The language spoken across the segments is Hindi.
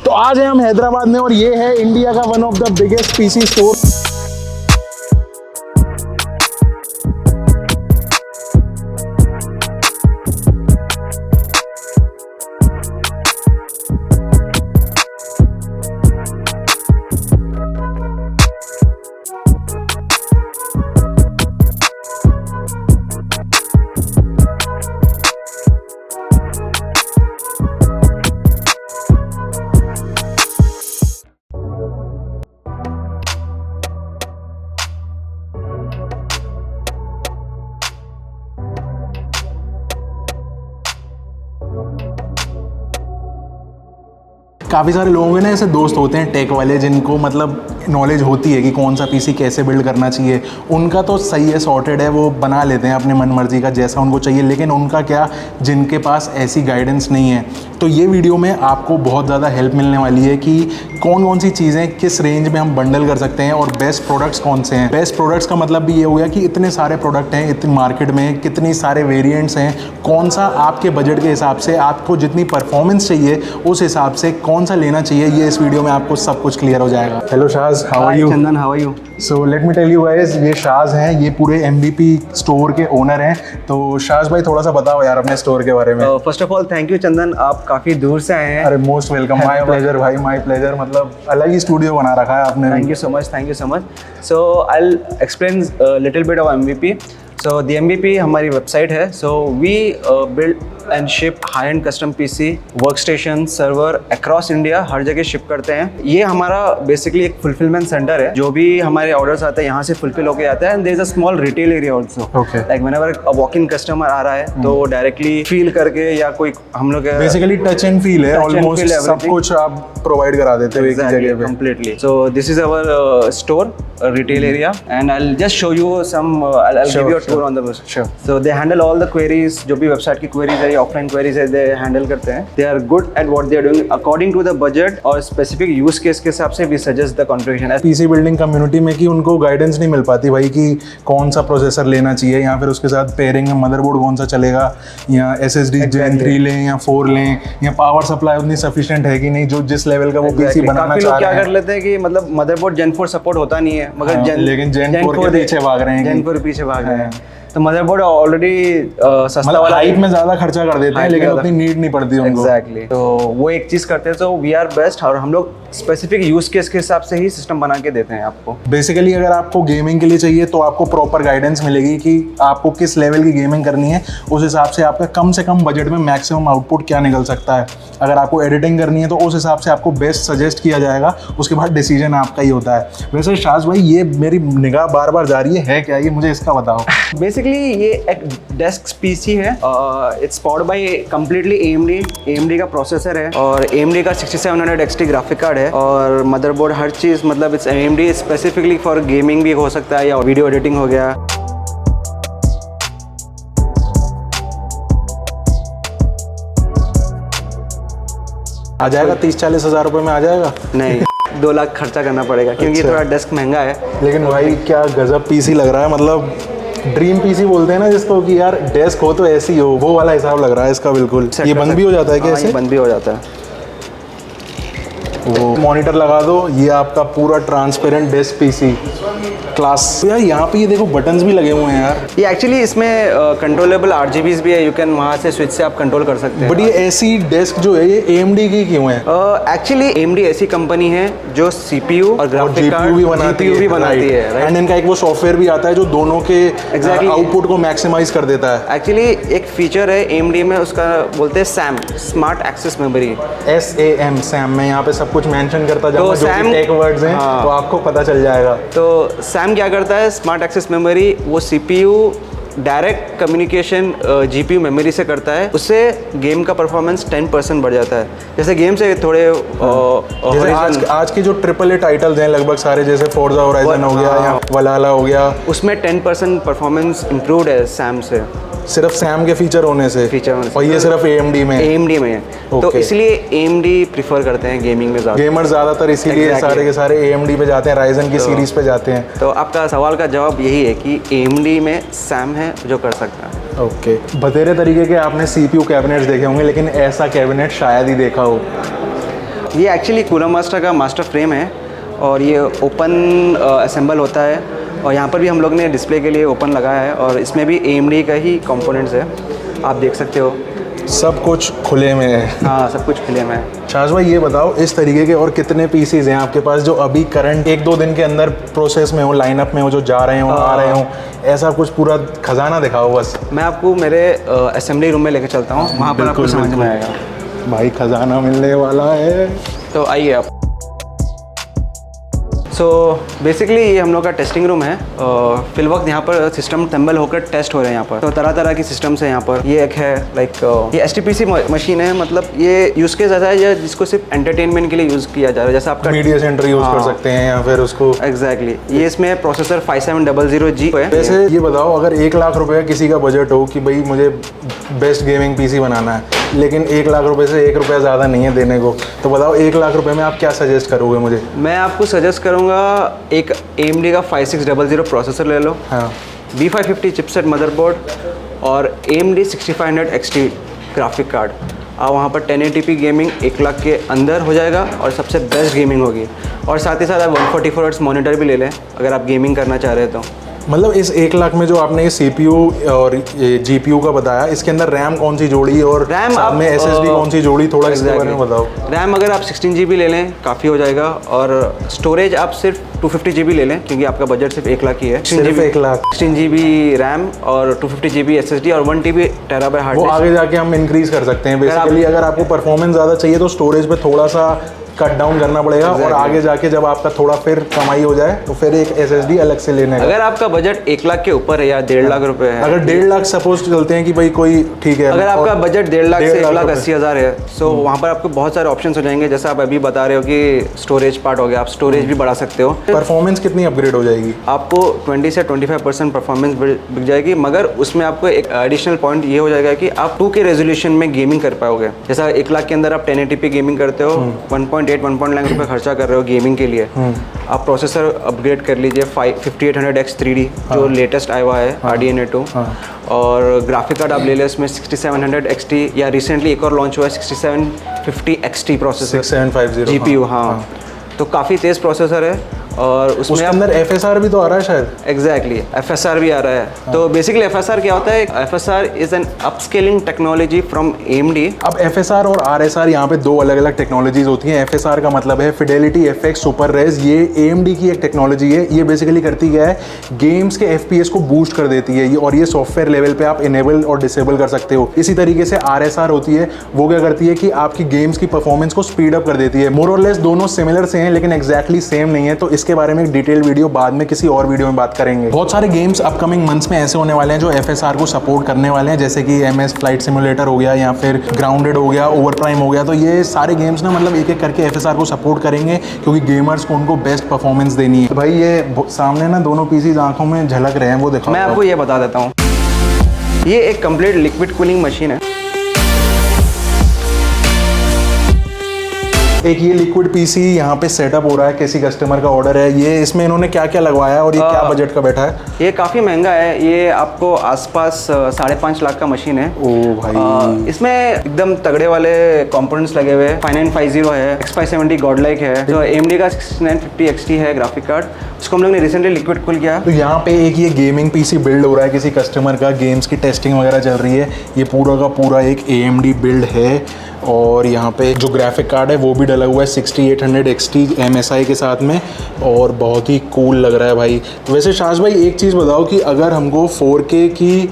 तो आज हैं हम हैदराबाद में और ये है इंडिया का one of the biggest PC store. काफ़ी सारे लोगों के ना ऐसे दोस्त होते हैं टेक वाले जिनको मतलब नॉलेज होती है कि कौन सा पीसी कैसे बिल्ड करना चाहिए। उनका तो सही है, सॉर्टेड है, वो बना लेते हैं अपने मन मर्जी का जैसा उनको चाहिए। लेकिन उनका क्या, जिनके पास ऐसी गाइडेंस नहीं है। तो ये वीडियो में आपको बहुत ज़्यादा हेल्प मिलने वाली है कि कौन कौन सी चीज़ें किस रेंज में हम बंडल कर सकते हैं और बेस्ट प्रोडक्ट्स कौन से हैं। बेस्ट प्रोडक्ट्स का मतलब भी ये हो गया कि इतने सारे प्रोडक्ट हैं इतनी मार्केट में, कितनी सारे वेरिएंट्स हैं, कौन सा आपके बजट के हिसाब से, आपको जितनी परफॉर्मेंस चाहिए उस हिसाब से कौन सा लेना चाहिए, ये इस वीडियो में आपको सब कुछ क्लियर हो जाएगा। Hello Shaz, how are you? Chandan, how are you? So let me tell you guys, ये शाज हैं, ये पूरे MVP स्टोर के ओनर हैं। तो शाज भाई थोड़ा सा बताओ यार अपने स्टोर के बारे में। First of all thank you Chandan, आप काफ़ी दूर से आए हैं। अरे मोस्ट वेलकम, माय प्लेजर भाई, माय प्लेजर। मतलब अलग ही स्टूडियो बना रखा है आपने। Thank you so much, thank you so much. So I will explain little bit of MVP। So the MVP हमारी वेबसाइट है। So we build and ship high end custom PC, work station, server across India, हर जगह शिप करते हैं। ये हमारा बेसिकली एक फुलफिलमेंट सेंटर है। जो भी हमारे ऑर्डर्स आते हैं यहाँ से फुलफिल होकर आता है। And there is a small retail area also. Okay. Like whenever a walk in customer आ रहा है तो डायरेक्टली फील करके या कोई हम लोग बेसिकली टच एंड फील है, ऑलमोस्ट सब कुछ आप प्रोवाइड करा देते हो एक ही जगह पे। Completely. So this is our store, retail area, and I'll just show you some. I'll give you a tour on the bus. Sure. So they handle all the queries. जो भी वेबसाइट की queries है या ऑफलाइन queries है, they handle करते हैं. They are good at what they are doing according to the budget और specific use case के हिसाब से we suggest the configuration. PC building community में कि उनको गाइडेंस नहीं मिल पाती भाई कि कौन सा प्रोसेसर लेना चाहिए या फिर उसके साथ पेयरिंग में मदरबोर्ड कौन सा चलेगा, या SSD Gen 3 लें या 4 लें, या पावर सप्लाई उतनी सफिशिएंट है कि नहीं जो जिस लेवल का वो PC बनाना चाह रहे हैं। क्या कर लेते हैं कि मतलब मदरबोर्ड Gen 4 सपोर्ट होता नहीं है, मगर लेकिन Gen 4 के पीछे भाग रहे हैं। Gen 4 पीछे भाग रहे हैं। तो मदरबोर्ड ऑलरेडी सस्ता वाला हाइप में ज़्यादा खर्चा कर देते हैं लेकिन उतनी नीड नहीं पड़ती उनको। एग्जैक्टली। तो वो एक चीज़ करते हैं। तो वी आर बेस्ट और हम लोग स्पेसिफिक यूज केस के हिसाब से ही सिस्टम बना के देते हैं आपको। बेसिकली अगर आपको गेमिंग के लिए चाहिए तो आपको प्रॉपर गाइडेंस मिलेगी कि आपको किस लेवल की गेमिंग करनी है, उस हिसाब से आपका कम से कम बजट में मैक्सिमम आउटपुट क्या निकल सकता है। अगर आपको एडिटिंग करनी है तो उस हिसाब से आपको बेस्ट सजेस्ट किया जाएगा, उसके बाद डिसीजन आपका ही होता है। वैसे शाज भाई, ये मेरी निगाह बार बार जा रही है क्या ये, मुझे इसका बताओ। बेसिकली ये एक डेस्क PC है। It's powered by completely AMD का प्रोसेसर है और AMD का 6700 XT ग्राफिक कार्ड है और मदरबोर्ड हर चीज़ मतलब it's AMD specifically for gaming भी हो सकता है या वीडियो एडिटिंग हो गया। आ जाएगा 30-40 हज़ार रुपये में आ जाएगा? नहीं 2 लाख खर्चा करना पड़ेगा क्योंकि थोड़ा डेस्क महंगा है। लेकिन भाई क्या गजब PC लग रहा है, मतलब ड्रीम PC बोलते हैं ना जिसको कि यार डेस्क हो तो ऐसी हो, वो वाला हिसाब लग रहा है इसका बिल्कुल। ये बंद भी हो जाता है क्या ऐसे? बंद भी हो जाता है। वो मॉनिटर लगा दो, ये आपका पूरा ट्रांसपेरेंट डेस्क PC क्लास। यार यहाँ पे ये देखो बटन्स भी लगे हुए हैं यार। ये एक्चुअली इसमें कंट्रोलेबल RGBs भी है, यू कैन वहाँ से स्विच से आप कंट्रोल कर सकते हैं। बट ये ऐसी डेस्क जो है ये AMD की क्यों है? एक्चुअली AMD ऐसी कंपनी है जो CPU और ग्राफिक कार्ड भी बनाती है एंड इनका एक वो सॉफ्टवेयर भी आता है जो दोनों के आउटपुट को मैक्सिमाइज कर देता है। एक्चुअली एक फीचर है AMD में, उसका बोलते हैं SAM, smart access memory. SAM, SAM। मैं यहाँ पे सब कुछ मेंशन करता जाऊंगा जो कि टेक वर्ड्स हैं, तो आपको पता चल जाएगा। तो SAM क्या करता है, स्मार्ट एक्सेस मेमोरी, वो CPU direct communication GPU memory से करता है, उससे गेम का परफॉर्मेंस 10% बढ़ जाता है। जैसे गेम से थोड़े जैसे आज के जो AAA टाइटल्स हैं लगभग सारे, जैसे फोर्जा होराइजन हो गया या वलाला हो गया, उसमें 10% परफॉर्मेंस इम्प्रूव्ड है SAM से। सिर्फ सैम के फीचर होने से और ये सिर्फ AMD में है। तो इसलिए AMD प्रीफर करते हैं गेमिंग में ज़्यादा। गेमर ज़्यादातर इसीलिए सारे के सारे AMD पे जाते हैं, राइजन की सीरीज पे जाते हैं। तो आपका सवाल का जवाब यही है कि AMD में सैम है जो कर सकता है। ओके। बतेरे तरीके के आपने CPU कैबिनेट्स देखे होंगे लेकिन ऐसा कैबिनेट शायद ही देखा हो। ये एक्चुअली कूलर मास्टर का मास्टर फ्रेम है और ये ओपन असेंबल होता है और यहाँ पर भी हम लोग ने डिस्प्ले के लिए ओपन लगाया है और इसमें भी AMD का ही कंपोनेंट्स है, आप देख सकते हो। सब कुछ खुले में है। हाँ, सब कुछ खुले में है। शाहज भाई ये बताओ, इस तरीके के और कितने पीसीज हैं आपके पास जो अभी करंट 1-2 दिन के अंदर प्रोसेस में हो, लाइनअप में हो, जो जा रहे हो, आ रहे हो, ऐसा कुछ पूरा खजाना दिखाओ बस। मैं आपको मेरे असेंबली रूम में लेके चलता हूँ, वहाँ पर आपको समझ में आएगा। भाई खजाना मिलने वाला है। तो आइए आप। सो बेसिकली ये हम लोग का टेस्टिंग रूम है। फिल वक्त यहाँ पर सिस्टम असेंबल होकर टेस्ट हो रहे हैं यहाँ पर। तो तरह तरह की सिस्टम्स है यहाँ पर। ये एक है ये STPC मशीन है, मतलब ये यूज़ केस ऐसा है ये जिसको सिर्फ एंटरटेनमेंट के लिए यूज़ किया जा रहा है, जैसा आपका मीडिया सेंटर यूज़ कर सकते हैं या फिर उसको। एग्जैक्टली ये इसमें प्रोसेसर 5700G है। वैसे ये बताओ, अगर 1 लाख रुपये किसी का बजट हो कि भाई मुझे बेस्ट गेमिंग PC बनाना है, लेकिन 1 लाख रुपये से 1 रुपया ज़्यादा नहीं है देने को, तो बताओ 1 लाख रुपये में आप क्या सजेस्ट करोगे मुझे? मैं आपको सजेस्ट करूँगा एक AMD का 5600 प्रोसेसर ले लो। हाँ। B550 चिपसेट मदरबोर्ड और AMD 6500 XT ग्राफिक कार्ड। आप वहाँ पर 1080p गेमिंग 1 लाख के अंदर हो जाएगा और सबसे बेस्ट गेमिंग होगी। और साथ ही साथ आप 144 हर्ट्ज मॉनिटर भी ले लें अगर आप गेमिंग करना चाह रहे हैं तो। मतलब इस 1 लाख में जो आपने ये CPU और ये GPU का बताया, इसके अंदर रैम कौन सी जोड़ी और रैम साथ में SSD कौन सी जोड़ी, थोड़ा इसके बारे में बताओ। रैम अगर आप 16GB ले लें काफ़ी हो जाएगा और स्टोरेज आप सिर्फ 250GB ले लें क्योंकि आपका बजट सिर्फ 1 लाख ही है। सिर्फ 1 लाख। 16GB रैम और 250GB SSD और 1TB टेराबाइट हार्ड वो आगे जाके हम इंक्रीज कर सकते हैं। बेसिकली अगर आपको परफॉर्मेंस ज़्यादा चाहिए तो स्टोरेज पे थोड़ा सा कट डाउन करना पड़ेगा और आगे जाके जब आपका थोड़ा फिर कमाई हो जाए तो फिर एक SSD अलग से लेने का। अगर आपका बजट 1 लाख के ऊपर है या 1.5 लाख रुपए है, अगर 1.5 लाख सपोज चलते हैं कि भाई कोई ठीक है, अगर आपका बजट 1.5 लाख से 1,80,000 है, सो वहाँ पर आपको बहुत सारे ऑप्शंस हो जाएंगे। जैसा आप अभी बता रहे हो कि स्टोरेज पार्ट हो गया, आप स्टोरेज भी बढ़ा सकते हो। परफॉर्मेंस कितनी अपग्रेड हो जाएगी? आपको 20 से 25% परफॉर्मेंस बिक जाएगी, मगर उसमें आपको एक एडिशनल पॉइंट ये हो जाएगा कि आप 2K रेजोल्यूशन में गेमिंग कर पाओगे। जैसा 1 लाख के अंदर आप 1080p गेमिंग करते हो, 1.8-1.9 लाख रुपये खर्चा कर रहे हो गेमिंग के लिए, आप प्रोसेसर अपग्रेड कर लीजिए 5800X 3D जो लेटेस्ट आया हुआ है RDNA 2, और ग्राफिक कार्ड आप ले लें उसमें 6700 XT या रिसेंटली एक और लॉन्च हुआ है 6750 XT प्रोसेसर 6750 GPU। हाँ, तो काफ़ी तेज़ प्रोसेसर है और उसमें अंदर FSR भी तो आ रहा है शायद। एग्जैक्टली FSR भी आ रहा है। तो बेसिकली FSR क्या होता है? FSR is an upscaling technology from AMD। अब FSR और RSR यहाँ पे 2 अलग अलग टेक्नोलॉजीज होती हैं। FSR का मतलब है फिडेलिटी FX सुपर रेज, ये AMD की एक टेक्नोलॉजी है। ये बेसिकली करती क्या है, गेम्स के FPS को बूस्ट कर देती है और ये सॉफ्टवेयर लेवल पे आप इनेबल और डिसेबल कर सकते हो। इसी तरीके से RSR होती है, वो क्या करती है कि आपकी गेम्स की परफॉर्मेंस को स्पीड अप कर देती है। मोर और लेस दोनों सिमिलर से हैं लेकिन एग्जैक्टली सेम नहीं है, तो इसके बारे में एक डिटेल वीडियो बाद में किसी और वीडियो में बात करेंगे। बहुत सारे गेम्स अपकमिंग मंथ्स में ऐसे होने वाले हैं जो FSR को सपोर्ट करने वाले हैं, जैसे कि MS फ्लाइट सिमुलेटर हो गया या फिर ग्राउंडेड हो गया, ओवर प्राइम हो गया। तो ये सारे गेम्स ना मतलब एक एक करके FSR को सपोर्ट करेंगे क्योंकि गेमर्स को उनको बेस्ट परफॉर्मेंस देनी है। तो भाई ये सामने ना दोनों पीसीज आंखों में झलक रहे हैं, वो देखो। मैं आपको ये बता देता हूँ, ये एक कंप्लीट लिक्विड कूलिंग मशीन है। एक ये लिक्विड पीसी यहाँ पे सेटअप हो रहा है, किसी कस्टमर का ऑर्डर है। ये इसमें इन्होंने क्या क्या लगवाया है और ये क्या बजट का बैठा है? ये काफ़ी महंगा है, ये आपको आसपास 5.5 लाख का मशीन है। ओ भाई, इसमें एकदम तगड़े वाले कंपोनेंट्स लगे हुए हैं। 5950 है, X570 गॉडलाइक है, जो AMD का 6950 XT है ग्राफिक कार्ड, उसको हम लोग ने रिसेंटली लिक्विड कूल किया। तो यहाँ पे एक ये गेमिंग पीसी बिल्ड हो रहा है किसी कस्टमर का, गेम्स की टेस्टिंग वगैरह चल रही है। ये पूरा का पूरा एक AMD बिल्ड है और यहाँ पे जो ग्राफिक कार्ड है वो भी डला हुआ है 6800 XT MSI के साथ में, और बहुत ही कूल लग रहा है भाई। तो वैसे शाहज भाई एक चीज़ बताओ कि अगर हमको 4K की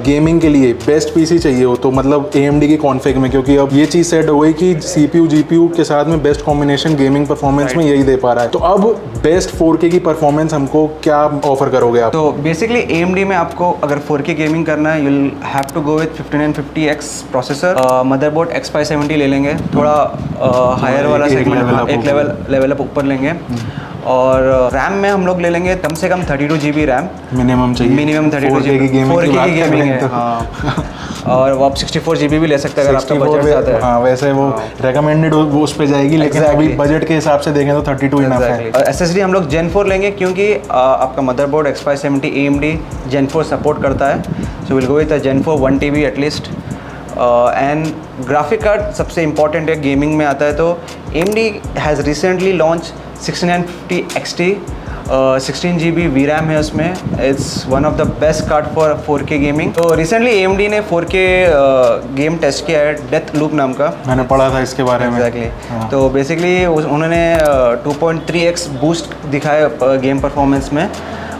गेमिंग के लिए बेस्ट पीसी चाहिए हो तो मतलब AMD की कॉन्फ़िग में, क्योंकि अब ये चीज़ सेट हो गई कि CPU GPU के साथ में बेस्ट कॉम्बिनेशन गेमिंग परफॉर्मेंस में यही दे पा रहा है, तो अब बेस्ट 4K की परफॉर्मेंस हमको क्या ऑफर करोगे आप? तो बेसिकली AMD में आपको अगर 4K गेमिंग करना है, you'll have to go with 5950X processor, motherboard X570 ले लेंगे, थोड़ा हायर वाला सेगमेंट, एक लेवल अप ऊपर लेंगे। और रैम में हम लोग ले लेंगे कम से कम 32GB रैम मिनिमम चाहिए, मिनिमम 32GB 4K की गेमिंग है। हाँ, और वो आप 64GB भी ले सकते हैं अगर आपका बजट ज़्यादा है। हाँ, वैसे वो रेकमेंडेड वो उस पे जाएगी, लेकिन अभी बजट के हिसाब से देखें तो 32 इनफ है। और SSD हम लोग Gen 4 लेंगे क्योंकि आपका motherboard X570 AMD Gen 4 support करता है, so will go with Gen 4 1TB at least. And graphic card सबसे इम्पॉर्टेंट है, गेमिंग में आता है तो AMD has recently launch 6950 XT 16 GB VRAM है उसमें. It's one of the best card for 4K gaming. तो रिसेंटली AMD ने 4K गेम टेस्ट किया है, डेथ लूप नाम का. मैंने पढ़ा था इसके बारे में. एग्जैक्टली. तो बेसिकली उन्होंने 2.3x बूस्ट दिखाया गेम परफॉर्मेंस में.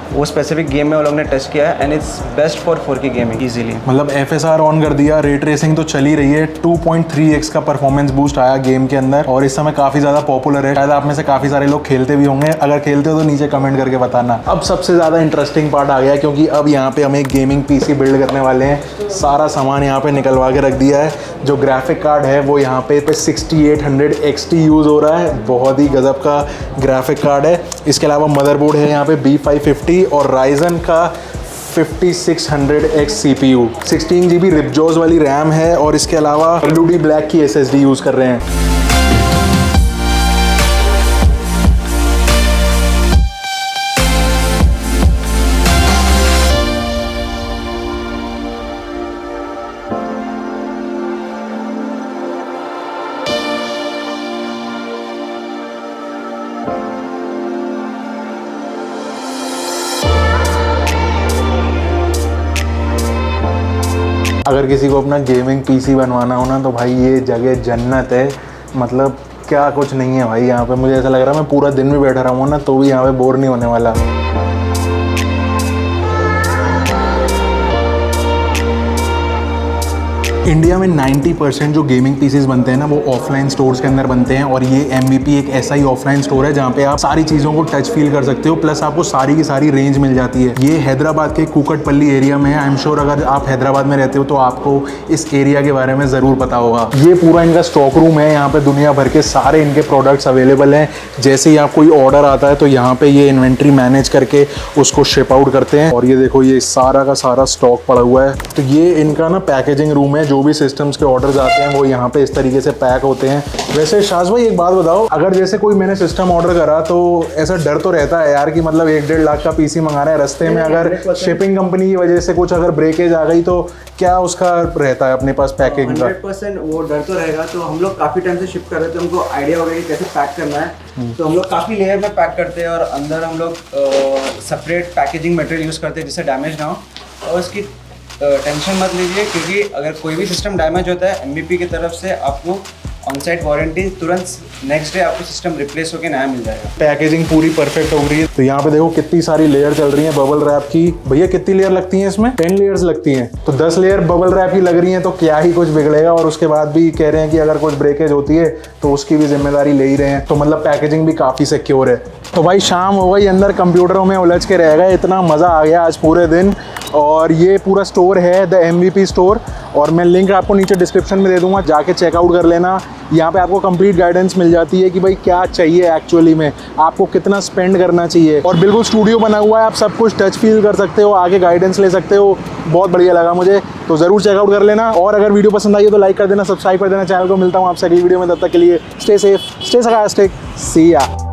वो स्पेसिफिक गेम में वो लोग ने टेस्ट किया है and it's best for 4K gaming easily. मतलब FSR ऑन कर दिया, रे ट्रेसिंग तो चल ही रही है, 2.3x का परफॉर्मेंस बूस्ट आया गेम के अंदर और इस समय काफ़ी ज़्यादा पॉपुलर है. शायद आप में से काफ़ी सारे लोग खेलते भी होंगे. अगर खेलते हो तो नीचे कमेंट करके बताना. अब सबसे ज़्यादा इंटरेस्टिंग पार्ट आ गया क्योंकि अब यहाँ पे हम एक गेमिंग PC बिल्ड करने वाले हैं. सारा सामान यहाँ पे निकलवा के रख दिया है. जो ग्राफिक कार्ड है वो यहाँ पे 6800 XT यूज़ हो रहा है. बहुत ही गजब का ग्राफिक कार्ड है. इसके अलावा मदरबोर्ड है यहाँ पे B550 और Ryzen का 5600X CPU, 16 GB रिपजॉस वाली रैम है और इसके अलावा LED ब्लैक की SSD यूज़ कर रहे हैं. अगर किसी को अपना गेमिंग PC बनवाना हो ना तो भाई ये जगह जन्नत है. मतलब क्या कुछ नहीं है भाई यहाँ पे. मुझे ऐसा लग रहा है मैं पूरा दिन भी बैठा रहूँगा ना तो भी यहाँ पे बोर नहीं होने वाला. इंडिया में 90% जो गेमिंग पीसीज बनते हैं ना वो ऑफलाइन स्टोर्स के अंदर बनते हैं और ये MVP एक ऐसा ही ऑफलाइन स्टोर है जहाँ पे आप सारी चीज़ों को टच फील कर सकते हो. प्लस आपको सारी की सारी रेंज मिल जाती है. ये हैदराबाद के कुकटपल्ली एरिया में है. आई एम श्योर अगर आप हैदराबाद में रहते हो तो आपको इस एरिया के बारे में ज़रूर पता होगा. ये पूरा इनका स्टॉक रूम है. यहाँ पे दुनिया भर के सारे इनके प्रोडक्ट्स अवेलेबल हैं. जैसे ही आप कोई ऑर्डर आता है तो यहाँ पे ये इन्वेंट्री मैनेज करके उसको शिप आउट करते हैं. और ये देखो ये सारा का सारा स्टॉक पड़ा हुआ है. तो ये इनका ना पैकेजिंग रूम है. जो भी सिस्टम्स के ऑर्डर्स आते हैं वो यहाँ पे इस तरीके से पैक होते हैं. वैसे शाज भाई एक बात बताओ, अगर जैसे कोई मैंने सिस्टम ऑर्डर करा तो ऐसा डर तो रहता है यार कि मतलब 1-1.5 लाख का PC मंगा रहे हैं, रास्ते में अगर शिपिंग कंपनी की वजह से कुछ अगर ब्रेकेज आ गई तो क्या उसका रहता है अपने पास पैकिंग का? 100% वो डर तो रहेगा. तो हम लोग काफ़ी टाइम से शिप कर रहे थे, हमको आइडिया हो गया कि कैसे पैक करना है. तो हम लोग काफ़ी लेयर में पैक करते हैं और अंदर हम लोग सेपरेट पैकेजिंग मटेरियल यूज़ करते हैं जिससे डैमेज ना हो. और उसकी टेंशन मत लीजिए क्योंकि अगर कोई भी सिस्टम डैमेज होता है MVP की तरफ से आपको ऑन साइट वारंटी तुरंत नेक्स्ट डे आपको सिस्टम रिप्लेस होकर नया मिल जाएगा. पैकेजिंग पूरी परफेक्ट हो रही है. तो यहाँ पे देखो कितनी सारी लेयर चल रही हैं बबल रैप की. भैया कितनी लेयर लगती हैं इसमें? 10 लेयर्स लगती हैं. तो 10 लेयर बबल रैप की लग रही हैं तो क्या ही कुछ बिगड़ेगा. और उसके बाद भी कह रहे हैं कि अगर कुछ ब्रेकेज होती है तो उसकी भी जिम्मेदारी ले ही रहे हैं. तो मतलब पैकेजिंग भी काफ़ी सिक्योर है. तो भाई शाम हो गई, अंदर कंप्यूटरों में उलझ के रह गए. इतना मज़ा आ गया आज पूरे दिन. और ये पूरा स्टोर है द MVP स्टोर और मैं लिंक आपको नीचे डिस्क्रिप्शन में दे दूंगा, जाके चेकआउट कर लेना. यहाँ पे आपको कंप्लीट गाइडेंस मिल जाती है कि भाई क्या चाहिए एक्चुअली में, आपको कितना स्पेंड करना चाहिए. और बिल्कुल स्टूडियो बना हुआ है, आप सब कुछ टच फील कर सकते हो, आगे गाइडेंस ले सकते हो. बहुत बढ़िया लगा मुझे. तो ज़रूर चेकआउट कर लेना. और अगर वीडियो पसंद आई हो तो लाइक कर देना, सब्सक्राइब कर देना चैनल को. मिलता हूँ आपसे अगली वीडियो में. तब तक के लिए स्टे सेफ, स्टे सकारात्मक, सी या.